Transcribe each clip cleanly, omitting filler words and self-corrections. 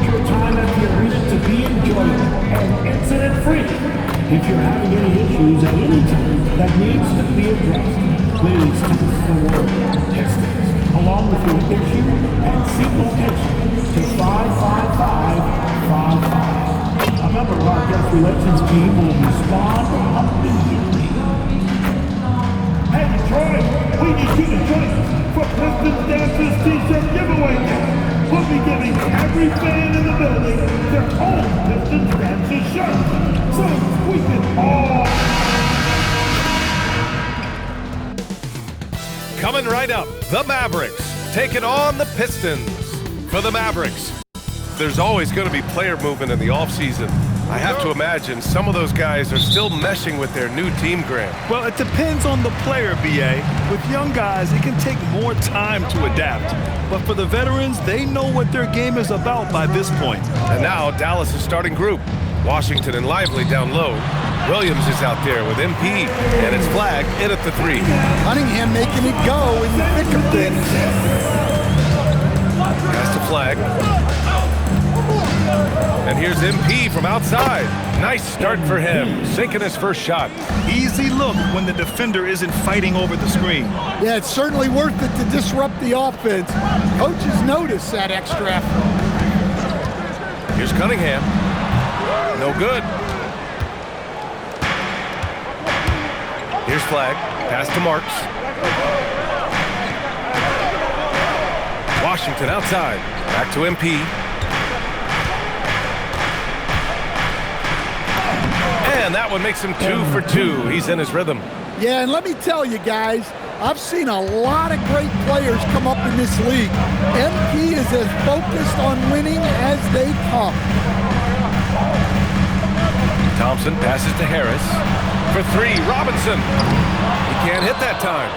your time at the arena to be enjoyable and incident-free. If you're having any issues at any time that needs to be addressed, please text the word Pistons along with your issue and seat location to 55555. A member of our guest relations team will respond immediately. Hey, Troy, we need you to join us for Pistons Dancers T-shirt giveaway day. We'll be giving every fan in the building their own Pistons Dancers shirt. So we can all... Coming right up, the Mavericks taking on the Pistons. For the Mavericks, there's always going to be player movement in the offseason. I have to imagine some of those guys are still meshing with their new team, Grant. Well, it depends on the player, B.A. With young guys, it can take more time to adapt. But for the veterans, they know what their game is about by this point. And now Dallas is starting group. Washington and Lively down low. Williams is out there with MP, and it's Flag in at the 3. Cunningham making it go in the thick of things. Pass to Flag. And here's MP from outside. Nice start for him, sinking his first shot. Easy look when the defender isn't fighting over the screen. Yeah, it's certainly worth it to disrupt the offense. Coaches notice that extra effort. Here's Cunningham. No good. Here's Flag. Pass to Marks. Washington outside. Back to MP. And that one makes him 2 for 2. He's in his rhythm. Yeah, and let me tell you guys, I've seen a lot of great players come up in this league. MP is as focused on winning as they come. Thompson passes to Harris. For 3, Robinson. He can't hit that time.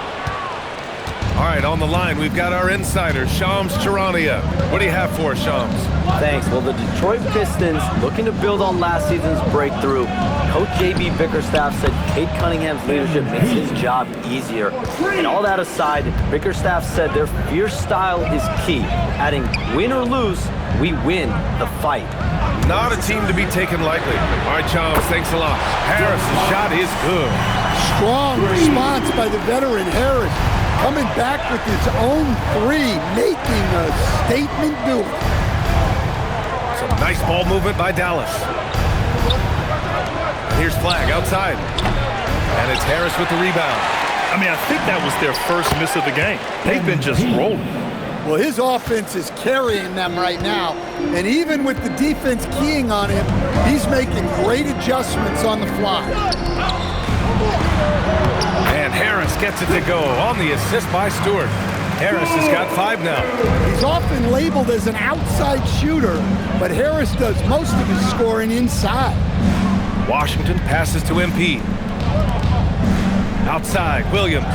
All right, on the line, we've got our insider, Shams Charania. What do you have for us, Shams? Thanks. Well, the Detroit Pistons, looking to build on last season's breakthrough. Coach J.B. Bickerstaff said Cade Cunningham's leadership makes his job easier. And all that aside, Bickerstaff said their fierce style is key, adding win or lose, we win the fight. Not a team to be taken lightly. All right, Shams, thanks a lot. Harris' shot is good. Strong response by the veteran Harris. Coming back with his own 3, making a statement duel. Some nice ball movement by Dallas. Here's Flag outside. And it's Harris with the rebound. I mean, I think that was their first miss of the game. They've been just rolling. Well, his offense is carrying them right now. And even with the defense keying on him, he's making great adjustments on the fly. And Harris gets it to go on the assist by Stewart. Harris has got 5 now. He's often labeled as an outside shooter, but Harris does most of his scoring inside. Washington passes to MP. Outside, Williams.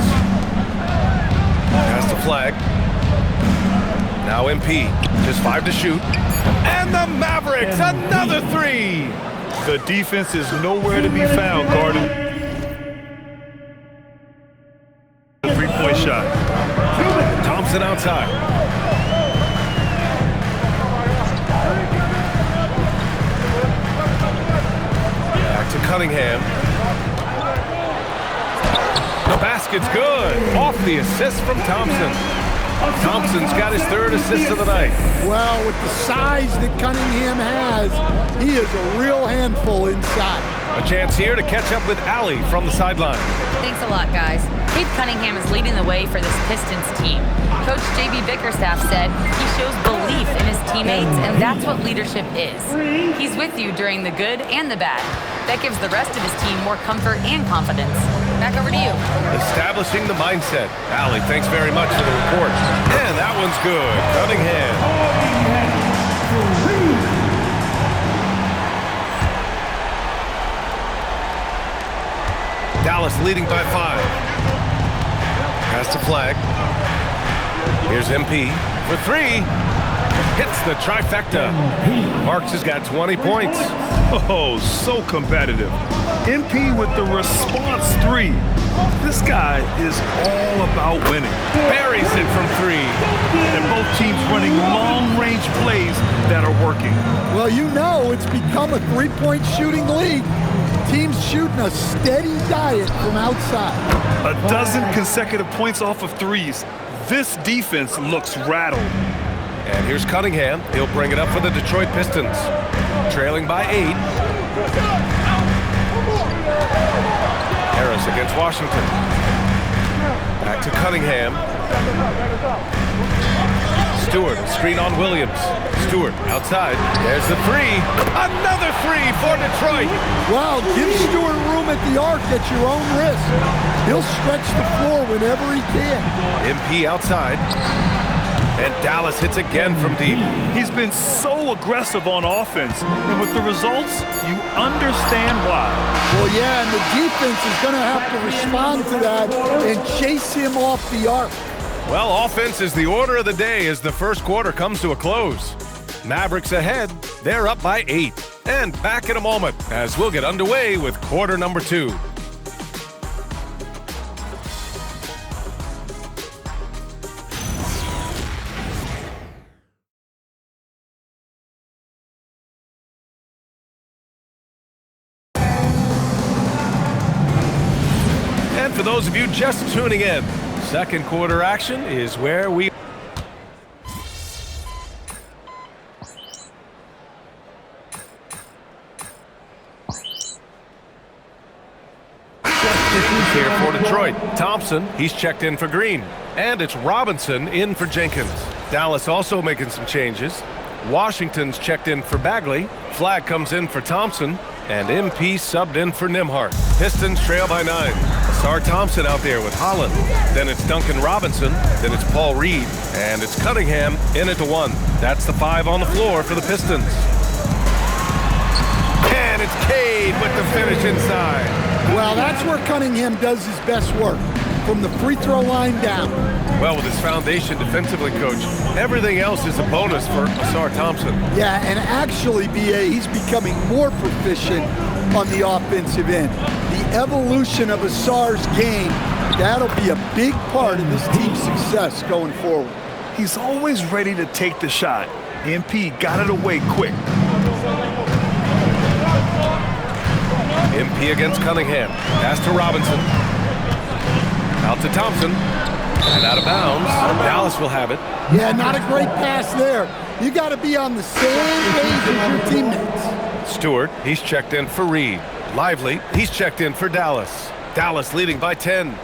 Pass to Flag. Now MP, just 5 to shoot. And the Mavericks, another 3! The defense is nowhere to be found, Carter. A 3-point shot. Thompson outside. Back to Cunningham. The basket's good. Off the assist from Thompson. Thompson's got his 3rd assist of the night. Well, with the size that Cunningham has, he is a real handful inside. A chance here to catch up with Allie from the sideline. Thanks a lot, guys. Cade Cunningham is leading the way for this Pistons team. Coach J.B. Bickerstaff said he shows belief in his teammates, and that's what leadership is. He's with you during the good and the bad. That gives the rest of his team more comfort and confidence. Back over to you. Establishing the mindset. Allie, thanks very much for the report. And that one's good. Cunningham. Dallas leading by 5. Pass to Flag. Here's MP for 3. hits the trifecta. Marks has got 20 points. Oh, so competitive. MP with the response three. This guy is all about winning. Buries it from three. And both teams running long-range plays that are working. Well, you know it's become a three-point shooting league. Teams shooting a steady diet from outside. A dozen consecutive points off of threes. This defense looks rattled. And here's Cunningham. He'll bring it up for the Detroit Pistons. Trailing by 8. Harris against Washington. Back to Cunningham. Stewart, screen on Williams. Stewart outside. There's the three. Another three for Detroit. Wow, give Stewart room at the arc at your own risk. He'll stretch the floor whenever he can. MP outside. And Dallas hits again from deep. He's been so aggressive on offense, and with the results, you understand why. Well, yeah, and the defense is going to have to respond to that and chase him off the arc. Well, offense is the order of the day as the first quarter comes to a close. Mavericks ahead. They're up by 8. And back in a moment as we'll get underway with quarter number 2. And for those of you just tuning in, second quarter action is where we... Here for Detroit. Thompson, he's checked in for Green. And it's Robinson in for Jenkins. Dallas also making some changes. Washington's checked in for Bagley. Flag comes in for Thompson. And MP subbed in for Nembhard. Pistons trail by 9. Ausar Thompson out there with Holland. Then it's Duncan Robinson. Then it's Paul Reed. And it's Cunningham in at the 1. That's the 5 on the floor for the Pistons. And it's Cade with the finish inside. Well, that's where Cunningham does his best work, from the free throw line down. Well, with his foundation defensively, Coach, everything else is a bonus for Ausar Thompson. Yeah, and actually, B.A., he's becoming more proficient on the offensive end. The evolution of Ausar's game, that'll be a big part of this team's success going forward. He's always ready to take the shot. MP got it away quick. MP against Cunningham. Pass to Robinson. Out to Thompson. And out of bounds. Dallas will have it. Yeah, not a great pass there. You got to be on the same page as your teammates. Stewart, he's checked in for Reed. Lively, he's checked in for Dallas. Dallas leading by 10.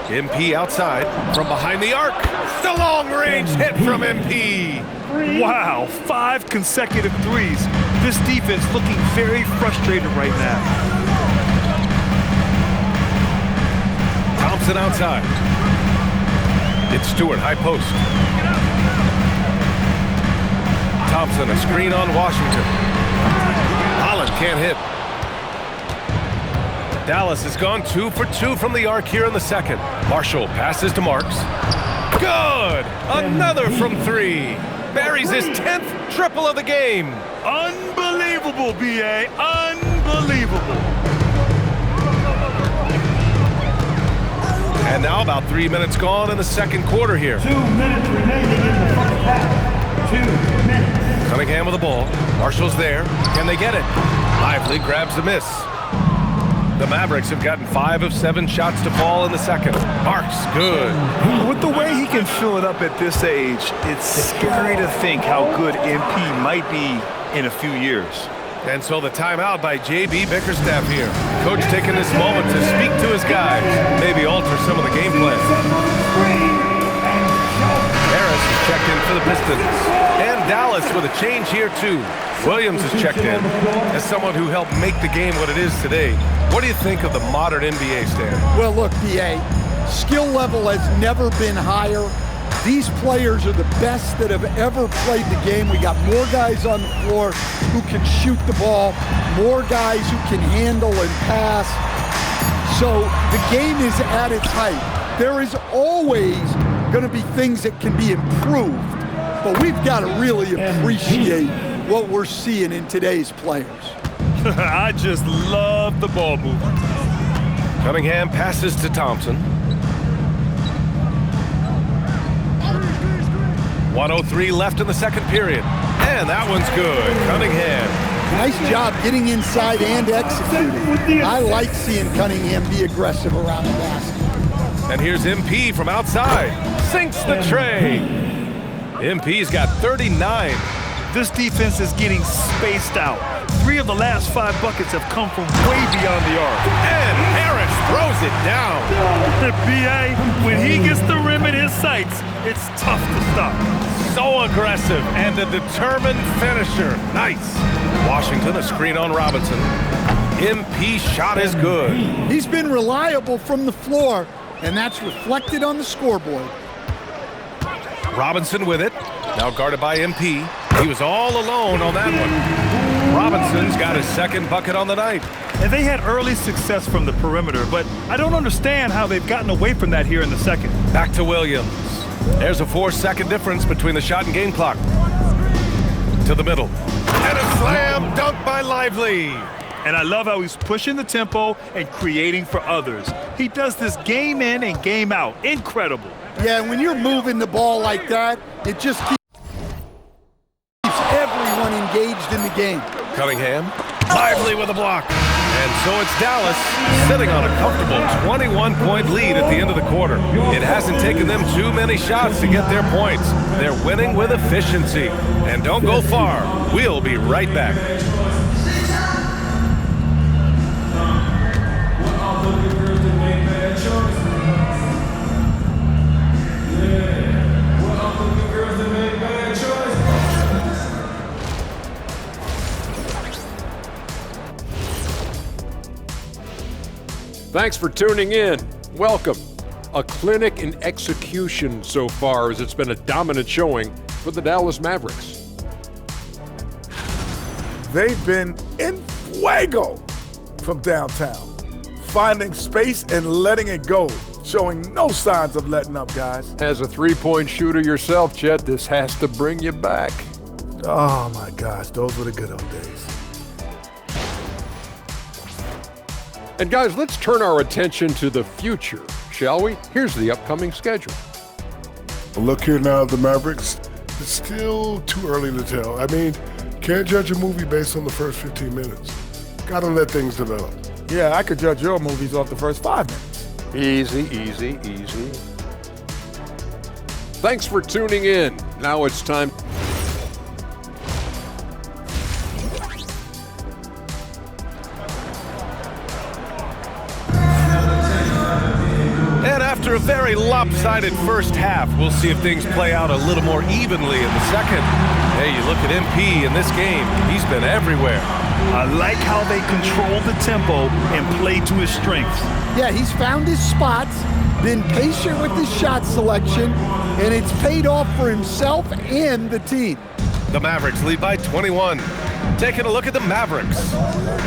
MP outside from behind the arc. The long-range hit from MP. Wow, 5 consecutive threes. This defense looking very frustrated right now. Thompson outside. It's Stewart, high post. Thompson, a screen on Washington. Holland can't hit. Dallas has gone 2 for 2 from the arc here in the second. Marshall passes to Marks. Good! Another from 3. Buries his 10th triple of the game. Unbelievable, B.A. Unbelievable. And now about 3 minutes gone in the second quarter here. 2 minutes remaining in the first half. 2 minutes. Cunningham with the ball. Marshall's there. Can they get it? Lively grabs the miss. The Mavericks have gotten 5 of 7 shots to fall in the second. Marks, good. With the way he can fill it up at this age, it's scary to think how good MP might be in a few years. And so the timeout by J.B. Bickerstaff here. Coach taking this moment to speak to his guys, maybe alter some of the game plan. Harris is checked in for the Pistons. And Dallas with a change here too. Williams is checked in. As someone who helped make the game what it is today, what do you think of the modern NBA, Stan? Well, look, B.A., skill level has never been higher. These players are the best that have ever played the game. We got more guys on the floor who can shoot the ball, more guys who can handle and pass. So the game is at its height. There is always going to be things that can be improved, but we've got to really appreciate what we're seeing in today's players. I just love the ball movement. Cunningham passes to Thompson. 1:03 left in the second period. And that one's good. Cunningham. Nice job getting inside and executing. I like seeing Cunningham be aggressive around the basket. And here's MP from outside. Sinks the tray. MP's got 39. This defense is getting spaced out. 3 of the last 5 buckets have come from way beyond the arc. And Harris throws it down. B.A., when he gets the rim in his sights, it's tough to stop. So aggressive and a determined finisher. Nice. Washington, a screen on Robinson. MP shot is good. He's been reliable from the floor, and that's reflected on the scoreboard. Robinson with it. Now guarded by MP. He was all alone on that one. Robinson's got his second bucket on the night. And they had early success from the perimeter, but I don't understand how they've gotten away from that here in the second. Back to Williams. There's a 4-second difference between the shot and game clock. To the middle. And a slam dunk by Lively. And I love how he's pushing the tempo and creating for others. He does this game in and game out. Incredible. Yeah, when you're moving the ball like that, it just keeps everyone engaged in the game. Cunningham, Lively with a block. And so it's Dallas sitting on a comfortable 21-point lead at the end of the quarter. It hasn't taken them too many shots to get their points. They're winning with efficiency. And don't go far. We'll be right back. Thanks for tuning in. Welcome. A clinic in execution so far, as it's been a dominant showing for the Dallas Mavericks. They've been in fuego from downtown, finding space and letting it go, showing no signs of letting up, guys. As a three-point shooter yourself, Chet, this has to bring you back. Oh my gosh, those were the good old days. And guys, let's turn our attention to the future, shall we? Here's the upcoming schedule. Well, look here now, the Mavericks. It's still too early to tell. I mean, can't judge a movie based on the first 15 minutes. Gotta let things develop. Yeah, I could judge your movies off the first 5 minutes. Easy, easy, easy. Thanks for tuning in. Now it's time. And after a very lopsided first half, we'll see if things play out a little more evenly in the second. Hey, you look at MP in this game. He's been everywhere. I like how they control the tempo and play to his strengths. Yeah, he's found his spots, been patient with his shot selection, and it's paid off for himself and the team. The Mavericks lead by 21. Taking a look at the Mavericks.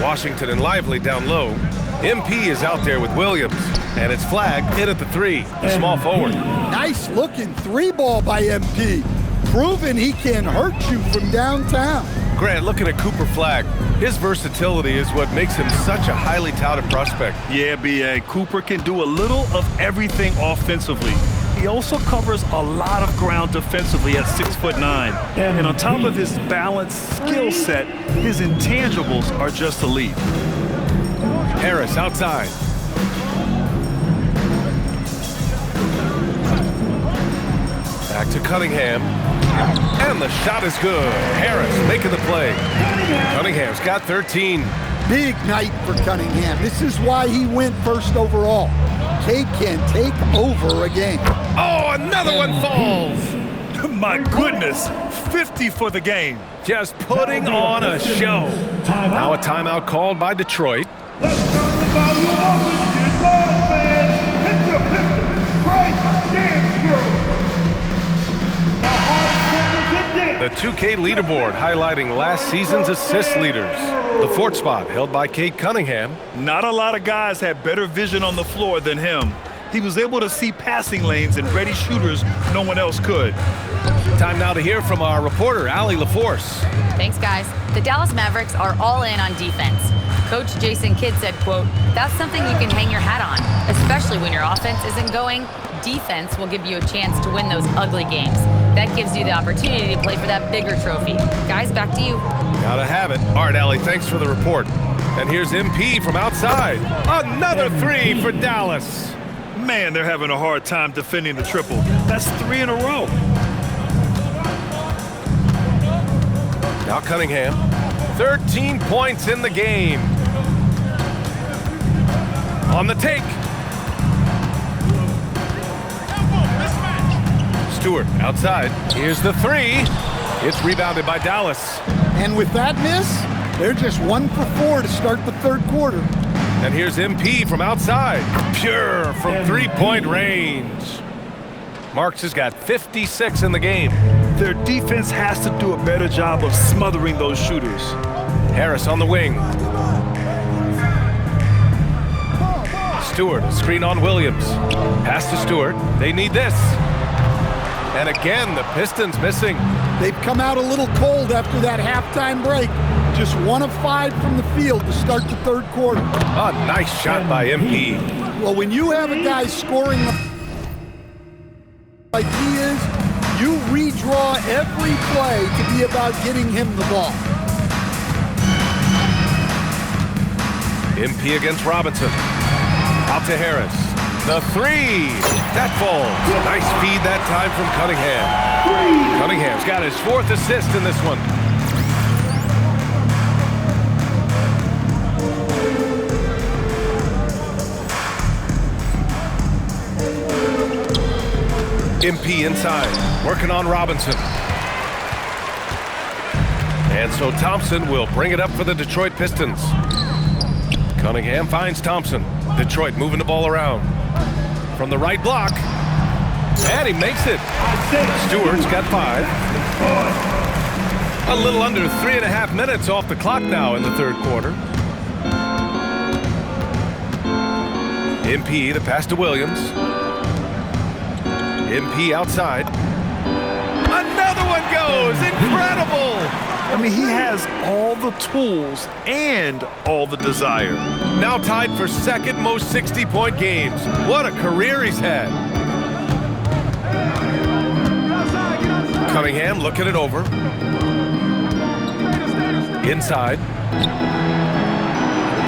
Washington and Lively down low. MP is out there with Williams, and it's flagged in at the 3, the small forward. Nice looking 3-ball by MP, proving he can hurt you from downtown. Grant, looking at Cooper Flagg, his versatility is what makes him such a highly touted prospect. Yeah, B.A. Cooper can do a little of everything offensively. He also covers a lot of ground defensively at 6'9". And on top of his balanced skill set, his intangibles are just elite. Harris outside. Back to Cunningham. And the shot is good. Harris making the play. Cunningham's got 13. Big night for Cunningham. This is why he went first overall. Cade can take over a game. Oh, another one falls. My goodness, 50 for the game. Just putting on a show. Now a timeout called by Detroit. Let's turn the volume up and get ball, man. Hit the Pistons. Great dance crew. The 2K leaderboard highlighting last season's assist leaders. The 4th spot held by Cade Cunningham. Not a lot of guys had better vision on the floor than him. He was able to see passing lanes and ready shooters no one else could. Time now to hear from our reporter, Allie LaForce. Thanks, guys. The Dallas Mavericks are all in on defense. Coach Jason Kidd said, quote, "That's something you can hang your hat on, especially when your offense isn't going. Defense will give you a chance to win those ugly games. That gives you the opportunity to play for that bigger trophy." Guys, back to you. Gotta have it. All right, Allie, thanks for the report. And here's MP from outside. Another three for Dallas. Man, they're having a hard time defending the triple. That's 3 in a row. Now Cunningham, 13 points in the game. On the take. Stewart outside. Here's the three. It's rebounded by Dallas. And with that miss, they're just 1 for 4 to start the third quarter. And here's MP from outside. Pure from three-point range. Marks has got 56 in the game. Their defense has to do a better job of smothering those shooters. Harris on the wing. Stewart, screen on Williams. Pass to Stewart. They need this. And again, the Pistons missing. They've come out a little cold after that halftime break. Just 1 of 5 from the field to start the third quarter. A nice shot by MP. Well, when you have a guy scoring like he is, you redraw every play to be about getting him the ball. MP against Robinson. Out to Harris. The three. That falls. Nice feed that time from Cunningham. Cunningham's got his 4th assist in this one. MP inside, working on Robinson. And so Thompson will bring it up for the Detroit Pistons. Cunningham finds Thompson. Detroit moving the ball around. From the right block. And he makes it. Stewart's got 5. A little under 3.5 minutes off the clock now in the third quarter. MP, the pass to Williams. MP outside. Another one goes! Incredible! I mean, he has all the tools and all the desire. Now tied for 2nd most 60-point games. What a career he's had. Cunningham looking it over. Inside.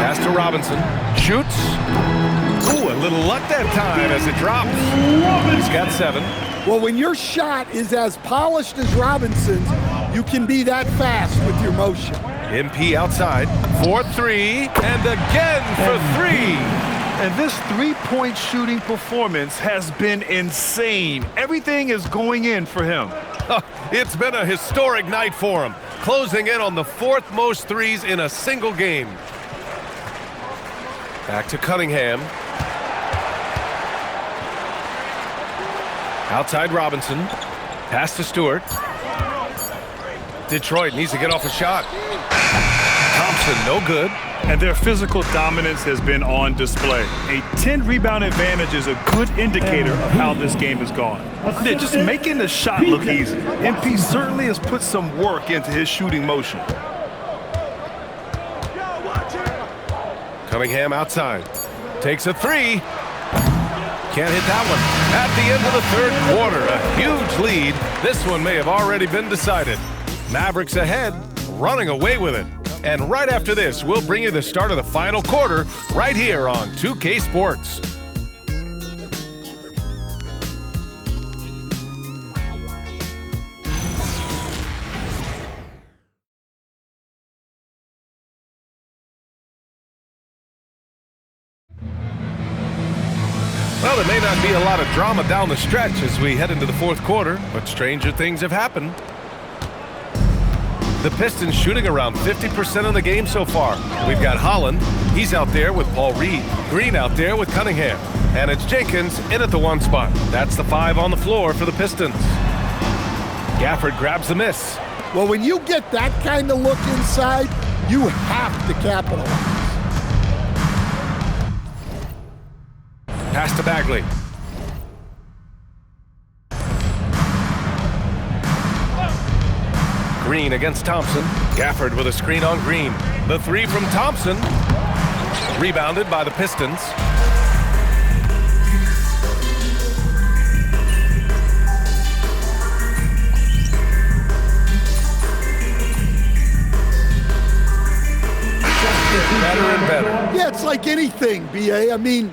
Pass to Robinson. Shoots. Ooh, a little luck that time as it drops. He's got 7. Well, when your shot is as polished as Robinson's, you can be that fast with your motion. MP outside. 4-3. And again for 3. And this three-point shooting performance has been insane. Everything is going in for him. It's been a historic night for him, closing in on the 4th most threes in a single game. Back to Cunningham. Outside Robinson. Pass to Stewart. Detroit needs to get off a shot. Thompson, no good. And their physical dominance has been on display. A 10-rebound advantage is a good indicator of how this game has gone. They're just making the shot look easy. MP certainly has put some work into his shooting motion. Cunningham outside. Takes a 3. Can't hit that one. At the end of the third quarter, a huge lead. This one may have already been decided. Mavericks ahead, running away with it. And right after this, we'll bring you the start of the final quarter right here on 2K Sports. Well, there may not be a lot of drama down the stretch as we head into the fourth quarter, but stranger things have happened. The Pistons shooting around 50% of the game so far. We've got Holland. He's out there with Paul Reed. Green out there with Cunningham. And it's Jenkins in at the 1 spot. That's the 5 on the floor for the Pistons. Gafford grabs the miss. Well, when you get that kind of look inside, you have to capitalize. Pass to Bagley. Green against Thompson. Gafford with a screen on Green. The three from Thompson. Rebounded by the Pistons. Better and better. Yeah, it's like anything, B.A. I mean,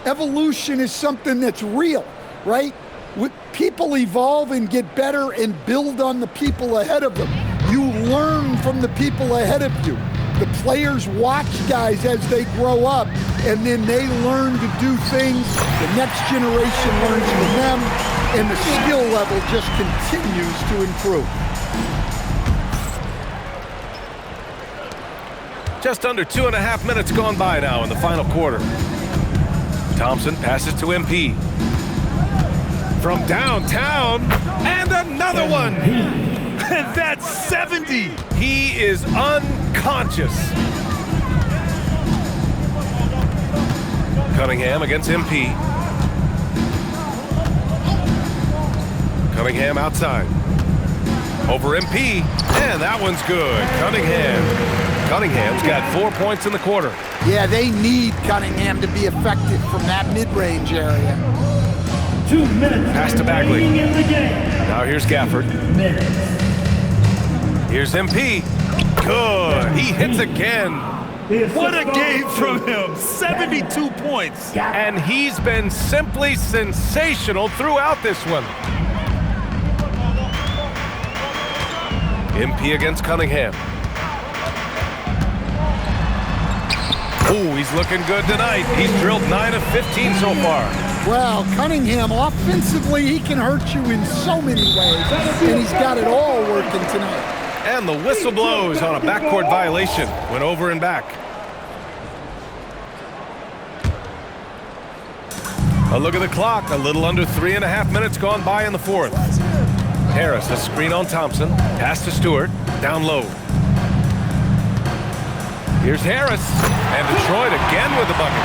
evolution is something that's real, right? People evolve and get better and build on the people ahead of them. You learn from the people ahead of you. The players watch guys as they grow up, and then they learn to do things. The next generation learns from them, and the skill level just continues to improve. Just under 2.5 minutes gone by now in the final quarter. Thompson passes to MP. From downtown, and another one! And that's 70! He is unconscious. Cunningham against MP. Cunningham outside. Over MP, and that one's good. Cunningham's got 4 points in the quarter. Yeah, they need Cunningham to be effective from that mid-range area. 2 minutes. Pass to Bagley. remaining in the game. Now here's Gafford. Here's MP. Good. He hits again. What a game from him. 72 points. And he's been simply sensational throughout this one. MP against Cunningham. Ooh, he's looking good tonight. He's drilled 9 of 15 so far. Well, Cunningham, offensively, he can hurt you in so many ways, and he's got it all working tonight. And the whistle blows on a backcourt violation. Went over and back. A look at the clock. A little under 3.5 minutes gone by in the fourth. Harris, a screen on Thompson. Pass to Stewart. Down low. Here's Harris. And Detroit again with the bucket.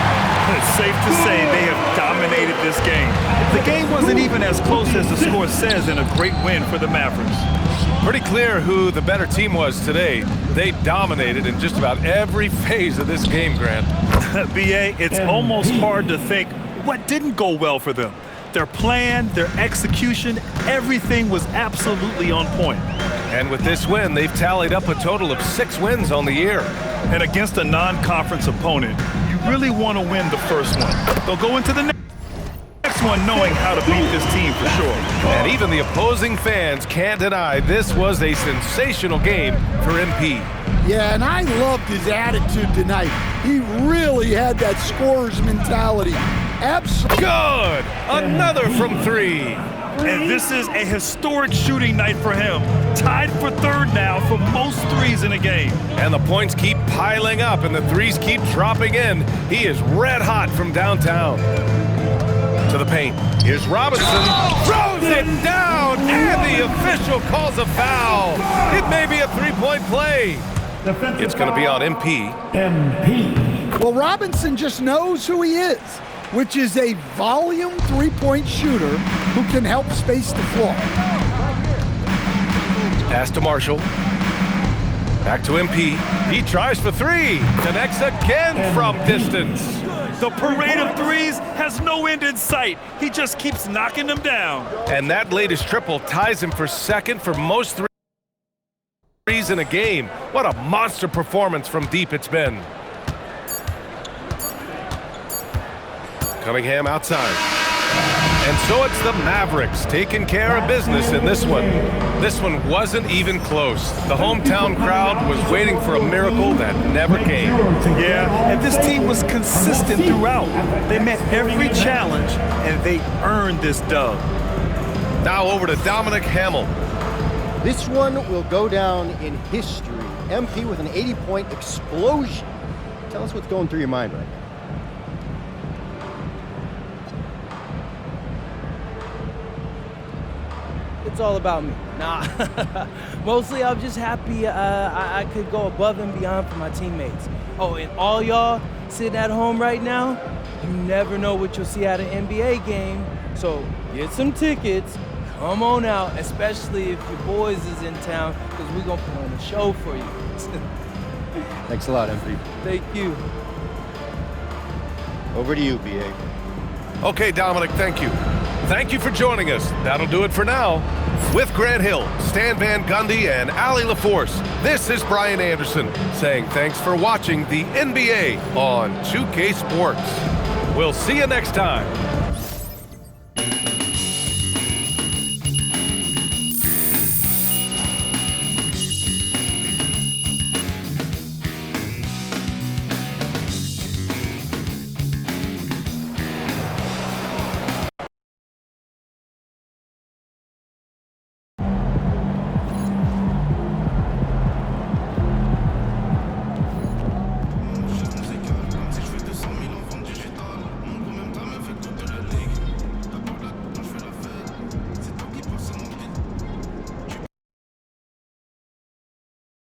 It's safe to say they have dominated this game. The game wasn't even as close as the score says, and a great win for the Mavericks. Pretty clear who the better team was today. They dominated in just about every phase of this game, Grant. B.A., it's almost hard to think what didn't go well for them. Their plan, their execution, everything was absolutely on point. And with this win, they've tallied up a total of 6 wins on the year. And against a non-conference opponent, you really want to win the first one. They'll go into the next one knowing how to beat this team for sure. And even the opposing fans can't deny this was a sensational game for MP. Yeah, and I loved his attitude tonight. He really had that scorer's mentality. Absolutely. Good! Another from 3. And this is a historic shooting night for him. Tied for third now for most threes in a game. And the points keep piling up and the threes keep dropping in. He is red hot from downtown. To the paint. Here's Robinson. Throws it down, and the official calls a foul. It may be a three-point play. It's going to be on MP. Well, Robinson just knows who he is, which is a volume three-point shooter who can help space the floor. Pass to Marshall. Back to MP. He tries for 3. Connects again from distance. The parade of threes has no end in sight. He just keeps knocking them down. And that latest triple ties him for second for most threes in a game. What a monster performance from deep it's been. Cunningham outside. And so it's the Mavericks taking care of business in this one. This one wasn't even close. The hometown crowd was waiting for a miracle that never came. Yeah, and this team was consistent throughout. They met every challenge, and they earned this dub. Now over to Dominic Hamill. This one will go down in history. MP with an 80-point explosion. Tell us what's going through your mind right now. it's all about me. Nah, mostly I'm just happy I could go above and beyond for my teammates. Oh, and all y'all sitting at home right now, you never know what you'll see at an NBA game. So get some tickets, come on out, especially if your boys is in town, because we're going to put on a show for you. Thanks a lot, MP. Thank you. Over to you, BA. Okay, Dominic, thank you. Thank you for joining us. That'll do it for now. With Grant Hill, Stan Van Gundy, and Allie LaForce, this is Brian Anderson saying thanks for watching the NBA on 2K Sports. We'll see you next time.